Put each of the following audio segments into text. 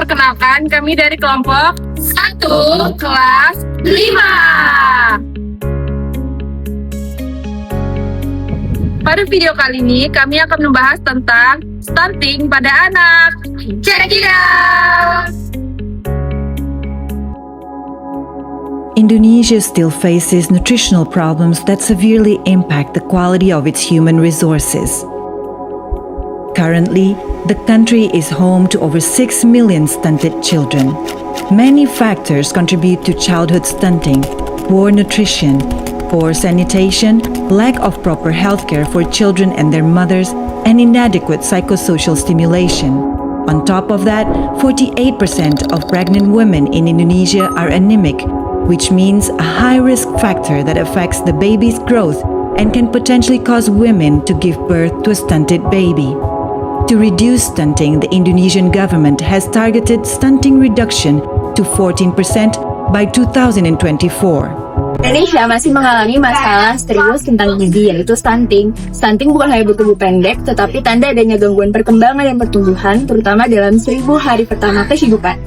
Perkenalkan, kami dari kelompok 1 kelas 5. Pada video kali ini, kami akan membahas tentang stunting pada anak. Check it out! Indonesia still faces nutritional problems that severely impact the quality of its human resources. Currently, the country is home to over 6 million stunted children. Many factors contribute to childhood stunting: poor nutrition, poor sanitation, lack of proper healthcare for children and their mothers, and inadequate psychosocial stimulation. On top of that, 48% of pregnant women in Indonesia are anemic, which means a high risk factor that affects the baby's growth and can potentially cause women to give birth to a stunted baby. To reduce stunting, the Indonesian government has targeted stunting reduction to 14% by 2024. Indonesia masih mengalami masalah serius tentang gizi, yaitu stunting. Stunting bukan hanya bertubuh pendek, tetapi tanda adanya gangguan perkembangan dan pertumbuhan, terutama dalam 1000 hari pertama kehidupan.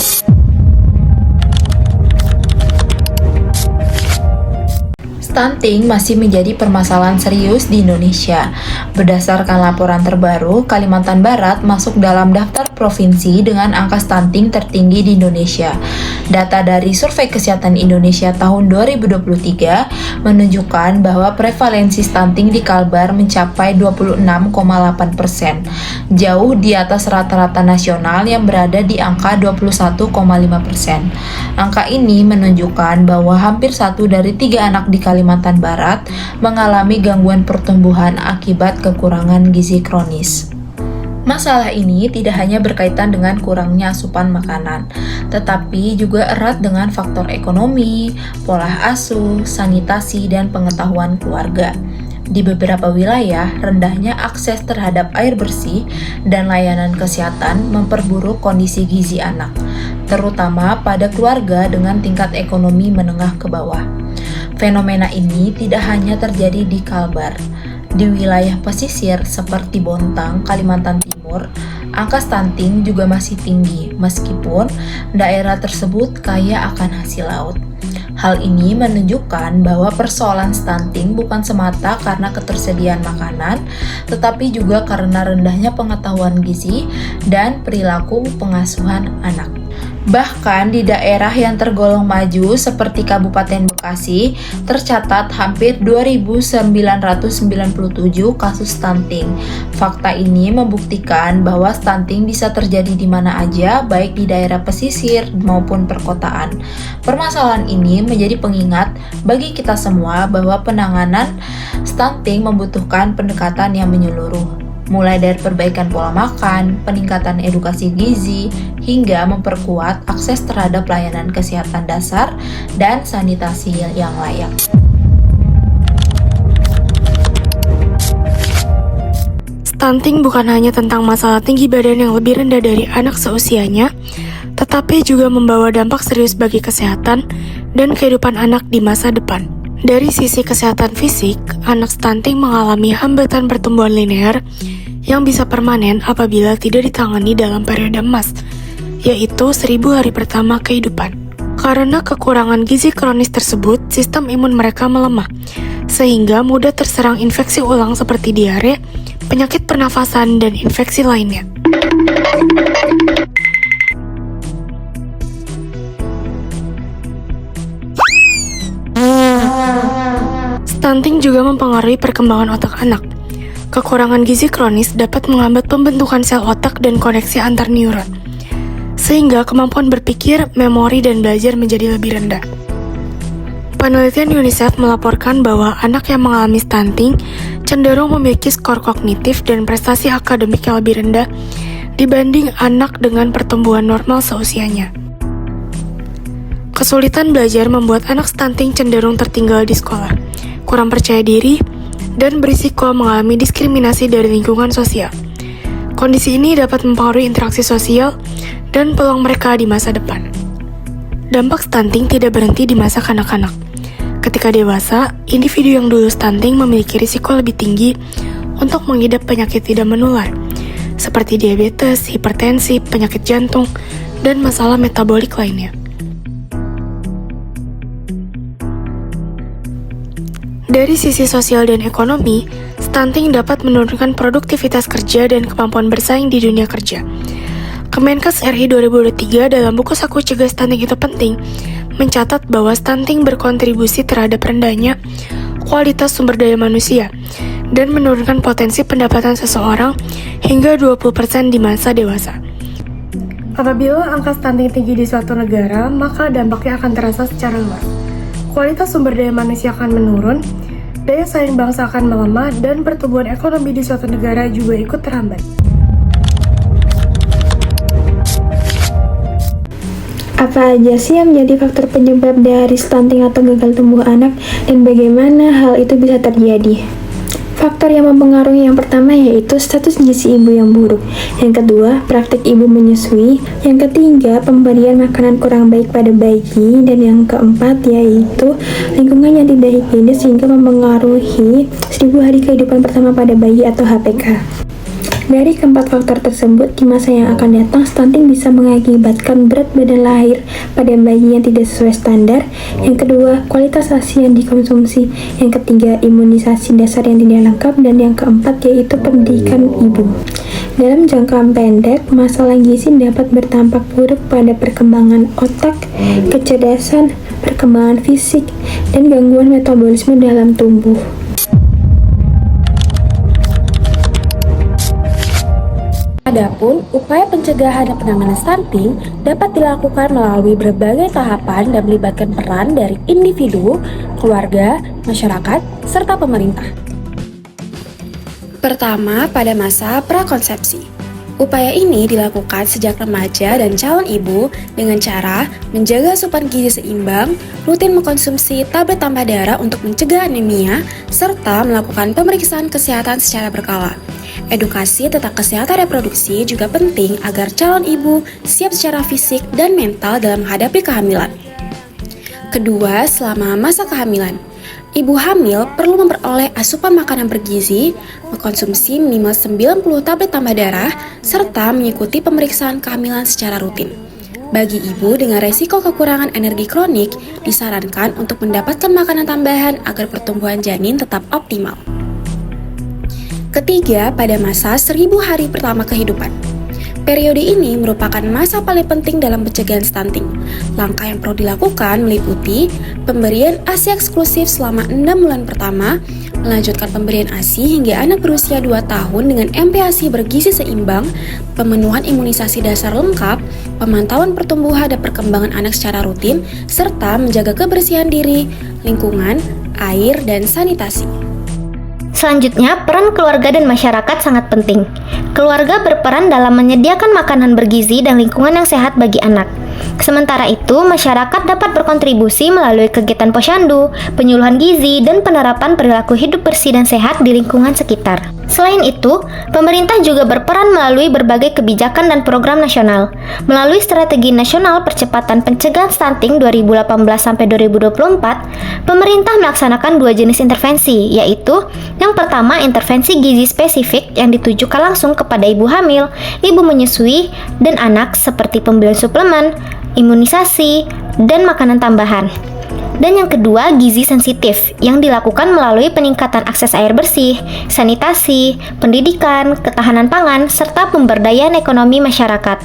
Stunting masih menjadi permasalahan serius di Indonesia. Berdasarkan laporan terbaru, Kalimantan Barat masuk dalam daftar provinsi dengan angka stunting tertinggi di Indonesia. Data dari Survei Kesehatan Indonesia tahun 2023 menunjukkan bahwa prevalensi stunting di Kalbar mencapai 26,8%, jauh di atas rata-rata nasional yang berada di angka 21,5%. Angka ini menunjukkan bahwa hampir 1 dari 3 anak di Kalimantan Barat mengalami gangguan pertumbuhan akibat kekurangan gizi kronis. Masalah ini tidak hanya berkaitan dengan kurangnya asupan makanan, tetapi juga erat dengan faktor ekonomi, pola asuh, sanitasi, dan pengetahuan keluarga. Di beberapa wilayah, rendahnya akses terhadap air bersih dan layanan kesehatan memperburuk kondisi gizi anak, terutama pada keluarga dengan tingkat ekonomi menengah ke bawah. Fenomena ini tidak hanya terjadi di Kalbar. Di wilayah pesisir seperti Bontang, Kalimantan Timur, angka stunting juga masih tinggi meskipun daerah tersebut kaya akan hasil laut. Hal ini menunjukkan bahwa persoalan stunting bukan semata karena ketersediaan makanan, tetapi juga karena rendahnya pengetahuan gizi dan perilaku pengasuhan anak. Bahkan di daerah yang tergolong maju seperti Kabupaten Bekasi, tercatat hampir 2.997 kasus stunting. Fakta ini membuktikan bahwa stunting bisa terjadi di mana aja, baik di daerah pesisir maupun perkotaan. Permasalahan ini menjadi pengingat bagi kita semua bahwa penanganan stunting membutuhkan pendekatan yang menyeluruh, mulai dari perbaikan pola makan, peningkatan edukasi gizi, hingga memperkuat akses terhadap layanan kesehatan dasar dan sanitasi yang layak. Stunting bukan hanya tentang masalah tinggi badan yang lebih rendah dari anak seusianya, tetapi juga membawa dampak serius bagi kesehatan dan kehidupan anak di masa depan. Dari sisi kesehatan fisik, anak stunting mengalami hambatan pertumbuhan linear yang bisa permanen apabila tidak ditangani dalam periode emas, yaitu 1000 hari pertama kehidupan. Karena kekurangan gizi kronis tersebut, sistem imun mereka melemah, sehingga mudah terserang infeksi ulang seperti diare, penyakit pernafasan, dan infeksi lainnya. Stunting juga mempengaruhi perkembangan otak anak. Kekurangan gizi kronis dapat menghambat pembentukan sel otak dan koneksi antar neuron, sehingga kemampuan berpikir, memori, dan belajar menjadi lebih rendah. Penelitian UNICEF melaporkan bahwa anak yang mengalami stunting cenderung memiliki skor kognitif dan prestasi akademik yang lebih rendah dibanding anak dengan pertumbuhan normal seusianya. Kesulitan belajar membuat anak stunting cenderung tertinggal di sekolah, kurang percaya diri, dan berisiko mengalami diskriminasi dari lingkungan sosial. Kondisi ini dapat mempengaruhi interaksi sosial dan peluang mereka di masa depan. Dampak stunting tidak berhenti di masa kanak-kanak. Ketika dewasa, individu yang dulu stunting memiliki risiko lebih tinggi untuk mengidap penyakit tidak menular, seperti diabetes, hipertensi, penyakit jantung, dan masalah metabolik lainnya. Dari sisi sosial dan ekonomi, stunting dapat menurunkan produktivitas kerja dan kemampuan bersaing di dunia kerja. Kemenkes RI 2023 dalam buku saku Cegah Stunting Itu Penting mencatat bahwa stunting berkontribusi terhadap rendahnya kualitas sumber daya manusia dan menurunkan potensi pendapatan seseorang hingga 20% di masa dewasa. Apabila angka stunting tinggi di suatu negara, maka dampaknya akan terasa secara luas. Kualitas sumber daya manusia akan menurun, daya saing bangsa akan melemah, dan pertumbuhan ekonomi di suatu negara juga ikut terhambat. Apa aja sih yang menjadi faktor penyebab dari stunting atau gagal tumbuh anak, dan bagaimana hal itu bisa terjadi? Faktor yang mempengaruhi yang pertama yaitu status gizi ibu yang buruk. Yang kedua, praktik ibu menyusui. Yang ketiga, pemberian makanan kurang baik pada bayi. Dan yang keempat yaitu lingkungan yang tidak higienis sehingga mempengaruhi 1000 hari kehidupan pertama pada bayi atau HPK. Dari keempat faktor tersebut, di masa yang akan datang, stunting bisa mengakibatkan berat badan lahir pada bayi yang tidak sesuai standar. Yang kedua, kualitas ASI yang dikonsumsi. Yang ketiga, imunisasi dasar yang tidak lengkap. Dan yang keempat yaitu pendidikan ibu. Dalam jangka pendek, masalah gizi dapat berdampak buruk pada perkembangan otak, kecerdasan, perkembangan fisik, dan gangguan metabolisme dalam tubuh. Adapun, upaya pencegahan dan penanganan stunting dapat dilakukan melalui berbagai tahapan dan melibatkan peran dari individu, keluarga, masyarakat, serta pemerintah. Pertama, pada masa prakonsepsi. Upaya ini dilakukan sejak remaja dan calon ibu dengan cara menjaga asupan gizi seimbang, rutin mengkonsumsi tablet tambah darah untuk mencegah anemia, serta melakukan pemeriksaan kesehatan secara berkala. Edukasi tentang kesehatan reproduksi juga penting agar calon ibu siap secara fisik dan mental dalam menghadapi kehamilan. Kedua, selama masa kehamilan, ibu hamil perlu memperoleh asupan makanan bergizi, mengkonsumsi minimal 90 tablet tambah darah, serta mengikuti pemeriksaan kehamilan secara rutin. Bagi ibu dengan resiko kekurangan energi kronik, disarankan untuk mendapatkan makanan tambahan agar pertumbuhan janin tetap optimal. Ketiga, pada masa 1000 hari pertama kehidupan. Periode ini merupakan masa paling penting dalam pencegahan stunting. Langkah yang perlu dilakukan meliputi pemberian ASI eksklusif selama 6 bulan pertama, melanjutkan pemberian ASI hingga anak berusia 2 tahun dengan MPASI bergizi seimbang, pemenuhan imunisasi dasar lengkap, pemantauan pertumbuhan dan perkembangan anak secara rutin, serta menjaga kebersihan diri, lingkungan, air, dan sanitasi. Selanjutnya, peran keluarga dan masyarakat sangat penting. Keluarga berperan dalam menyediakan makanan bergizi dan lingkungan yang sehat bagi anak. Sementara itu, masyarakat dapat berkontribusi melalui kegiatan posyandu, penyuluhan gizi, dan penerapan perilaku hidup bersih dan sehat di lingkungan sekitar. Selain itu, pemerintah juga berperan melalui berbagai kebijakan dan program nasional. Melalui Strategi Nasional Percepatan Pencegahan Stunting 2018-2024, pemerintah melaksanakan 2 jenis intervensi, yaitu yang pertama, intervensi gizi spesifik yang ditujukan langsung kepada ibu hamil, ibu menyusui, dan anak seperti pembelian suplemen, imunisasi, dan makanan tambahan. Dan yang kedua, gizi sensitif yang dilakukan melalui peningkatan akses air bersih, sanitasi, pendidikan, ketahanan pangan, serta pemberdayaan ekonomi masyarakat.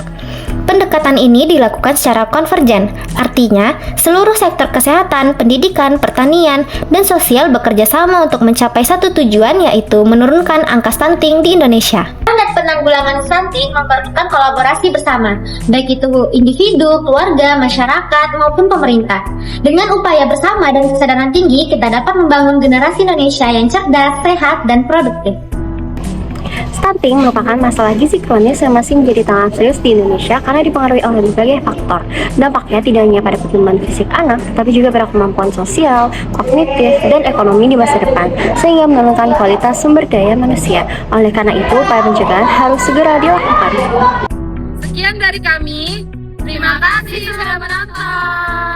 Pendekatan ini dilakukan secara konvergen, artinya seluruh sektor kesehatan, pendidikan, pertanian, dan sosial bekerja sama untuk mencapai satu tujuan, yaitu menurunkan angka stunting di Indonesia. Dan penanggulangan stunting memerlukan kolaborasi bersama, baik itu individu, keluarga, masyarakat, maupun pemerintah. Dengan upaya bersama dan kesadaran tinggi, kita dapat membangun generasi Indonesia yang cerdas, sehat, dan produktif. Stunting merupakan masalah gizi kronis yang masih menjadi tantangan serius di Indonesia karena dipengaruhi oleh berbagai faktor. Dampaknya tidak hanya pada pertumbuhan fisik anak, tetapi juga pada kemampuan sosial, kognitif, dan ekonomi di masa depan, sehingga menurunkan kualitas sumber daya manusia. Oleh karena itu, upaya pencegahan harus segera dilakukan. Sekian dari kami. Terima kasih sudah menonton.